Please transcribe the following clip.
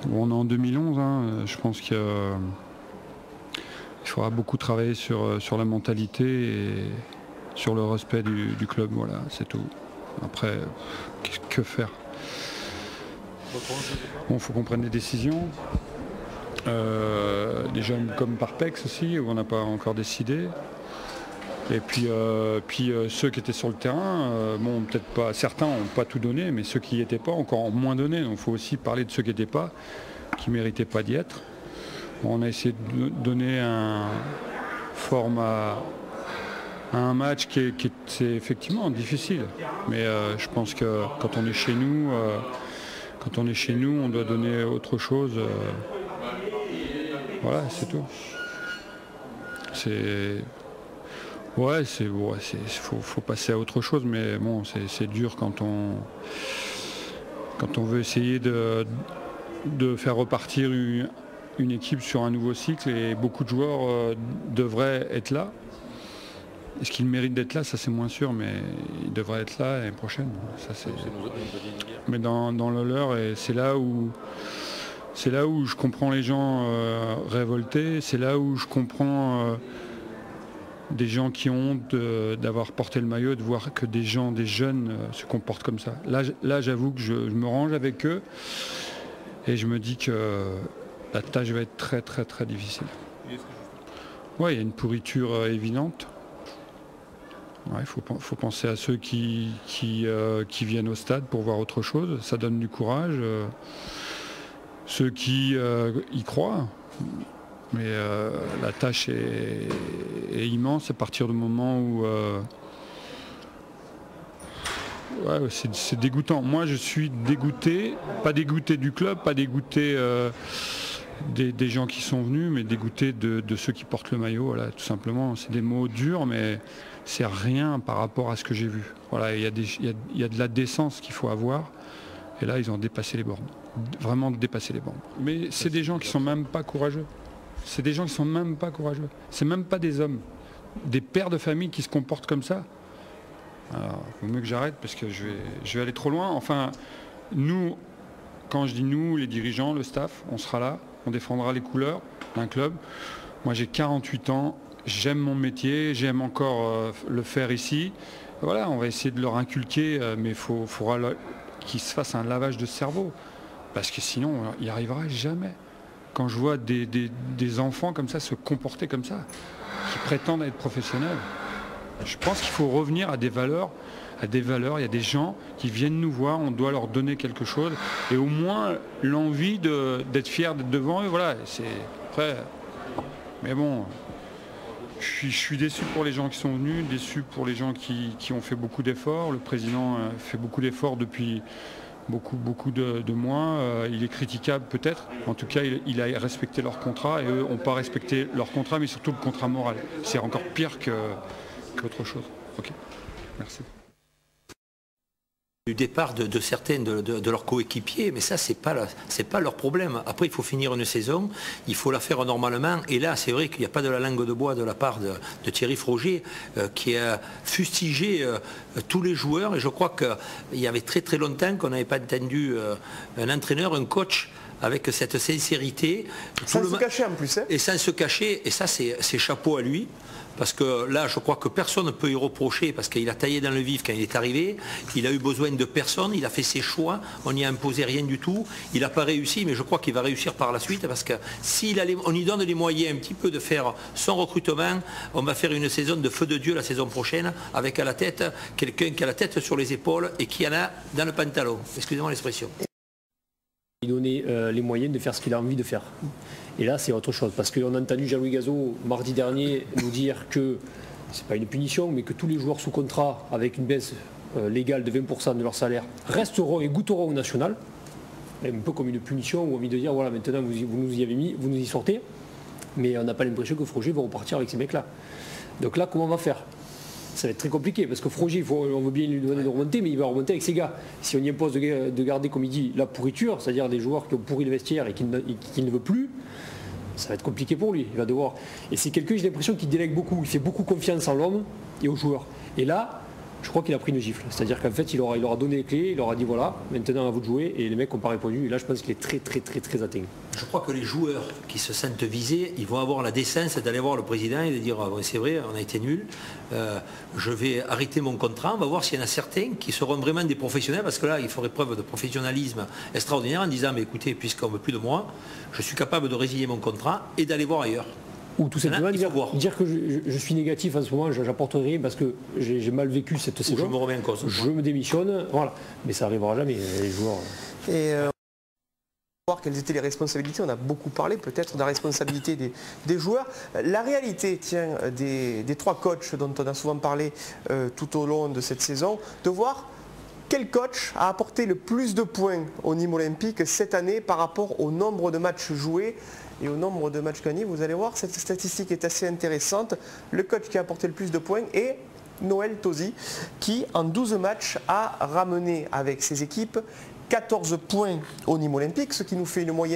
Bon, on est en 2011, hein, je pense qu'il faudra beaucoup travailler sur la mentalité et sur le respect du club, voilà, c'est tout. Après, que faire? Bon, il faut qu'on prenne des décisions. Des jeunes comme Parpex aussi, où on n'a pas encore décidé. Et puis, ceux qui étaient sur le terrain, bon, peut-être pas, certains n'ont pas tout donné, mais ceux qui n'y étaient pas ont encore moins donné. Donc il faut aussi parler de ceux qui n'étaient pas, qui ne méritaient pas d'y être. Bon, on a essayé de donner un format à un match qui est effectivement difficile. Mais je pense que quand on est chez nous, on doit donner autre chose. Voilà, c'est tout. Faut passer à autre chose, mais bon, c'est dur quand on veut essayer de faire repartir une équipe sur un nouveau cycle, et beaucoup de joueurs devraient être là. Est-ce qu'ils méritent d'être là? Ça, c'est moins sûr, mais ils devraient être là l'année prochaine. Ça, mais dans le leur, et c'est là où je comprends les gens révoltés, c'est là où je comprends des gens qui ont honte d'avoir porté le maillot, de voir que des jeunes se comportent comme ça. Là j'avoue que je me range avec eux et je me dis que la tâche va être très très très difficile. Ouais, il y a une pourriture évidente. Il faut penser à ceux qui viennent au stade pour voir autre chose. Ça donne du courage. Ceux qui y croient. Mais la tâche est immense à partir du moment où c'est dégoûtant. Moi je suis dégoûté, pas dégoûté du club, pas dégoûté des gens qui sont venus, mais dégoûté de ceux qui portent le maillot. Voilà, tout simplement, c'est des mots durs, mais c'est rien par rapport à ce que j'ai vu. Voilà, il y a de la décence qu'il faut avoir, et là ils ont dépassé les bornes, vraiment dépassé les bornes. Mais c'est des gens qui sont même pas courageux. C'est des gens qui sont même pas courageux. C'est même pas des hommes, des pères de famille qui se comportent comme ça. Alors, il vaut mieux que j'arrête parce que je vais aller trop loin. Enfin, nous, quand je dis nous, les dirigeants, le staff, on sera là, on défendra les couleurs d'un club. Moi, j'ai 48 ans, j'aime mon métier, j'aime encore le faire ici. Voilà, on va essayer de leur inculquer, mais il faudra qu'ils se fassent un lavage de cerveau, parce que sinon, il n'y arrivera jamais. Quand je vois des enfants comme ça se comporter comme ça, qui prétendent être professionnels, je pense qu'il faut revenir à des valeurs. Il y a des gens qui viennent nous voir, on doit leur donner quelque chose, et au moins l'envie d'être fier d'être devant eux. Voilà, c'est après. Mais bon, je suis déçu pour les gens qui sont venus, déçu pour les gens qui ont fait beaucoup d'efforts. Le président fait beaucoup d'efforts depuis beaucoup de mois. Il est critiquable peut-être. En tout cas, il a respecté leur contrat, et eux n'ont pas respecté leur contrat, mais surtout le contrat moral. C'est encore pire qu'autre chose. Ok, merci. Du départ de certains de leurs coéquipiers, mais ça c'est pas leur problème. Après il faut finir une saison, il faut la faire normalement, et là c'est vrai qu'il n'y a pas de la langue de bois de la part de Thierry Frogier qui a fustigé tous les joueurs, et je crois qu'il y avait très très longtemps qu'on n'avait pas entendu un entraîneur, un coach avec cette sincérité. Sans se cacher en plus. Hein. Et sans se cacher, et ça c'est chapeau à lui. Parce que là, je crois que personne ne peut y reprocher, parce qu'il a taillé dans le vif quand il est arrivé, il a eu besoin de personne, il a fait ses choix, on n'y a imposé rien du tout, il n'a pas réussi, mais je crois qu'il va réussir par la suite, parce que si on lui donne les moyens un petit peu de faire son recrutement, on va faire une saison de feu de Dieu la saison prochaine, avec à la tête quelqu'un qui a la tête sur les épaules et qui en a dans le pantalon. Excusez-moi l'expression. Il donnait les moyens de faire ce qu'il a envie de faire. Et là, c'est autre chose. Parce qu'on a entendu Jean-Louis Gazot, mardi dernier, nous dire que, c'est pas une punition, mais que tous les joueurs sous contrat, avec une baisse légale de 20% de leur salaire, resteront et goûteront au national. Un peu comme une punition, ou envie de dire, voilà, maintenant vous nous y avez mis, vous nous y sortez. Mais on n'a pas l'impression que Frogier va repartir avec ces mecs-là. Donc là, comment on va faire ? Ça va être très compliqué, parce que Frogier, on veut bien lui donner de remonter, mais il va remonter avec ses gars. Si on y impose de garder, comme il dit, la pourriture, c'est-à-dire des joueurs qui ont pourri le vestiaire et qui ne veut plus, ça va être compliqué pour lui. Il va devoir. Et c'est quelqu'un, j'ai l'impression qu'il délègue beaucoup, il fait beaucoup confiance en l'homme et aux joueurs. Et là, je crois qu'il a pris une gifle. C'est-à-dire qu'en fait, il leur a donné les clés, il leur a dit voilà, maintenant à vous de jouer, et les mecs n'ont pas répondu. Et là, je pense qu'il est très atteint. Je crois que les joueurs qui se sentent visés, ils vont avoir la décence d'aller voir le président et de dire ah, bon, c'est vrai, on a été nuls, je vais arrêter mon contrat, on va voir s'il y en a certains qui seront vraiment des professionnels, parce que là, il faudrait preuve de professionnalisme extraordinaire en disant mais écoutez, puisqu'on ne veut plus de moi, je suis capable de résilier mon contrat et d'aller voir ailleurs. Ou tout simplement dire que je suis négatif en ce moment, j'apporte rien parce que j'ai mal vécu cette saison. Je me remets en cause. Je me démissionne, voilà. Mais ça n'arrivera jamais, les joueurs. Et voir quelles étaient les responsabilités, on a beaucoup parlé peut-être de la responsabilité des joueurs. La réalité, tiens, des 3 coachs dont on a souvent parlé tout au long de cette saison, de voir quel coach a apporté le plus de points au Nîmes Olympique cette année par rapport au nombre de matchs joués et au nombre de matchs gagnés. Vous allez voir, cette statistique est assez intéressante. Le coach qui a apporté le plus de points est Noël Tosi, qui en 12 matchs a ramené avec ses équipes 14 points au Nîmes Olympique, ce qui nous fait une moyenne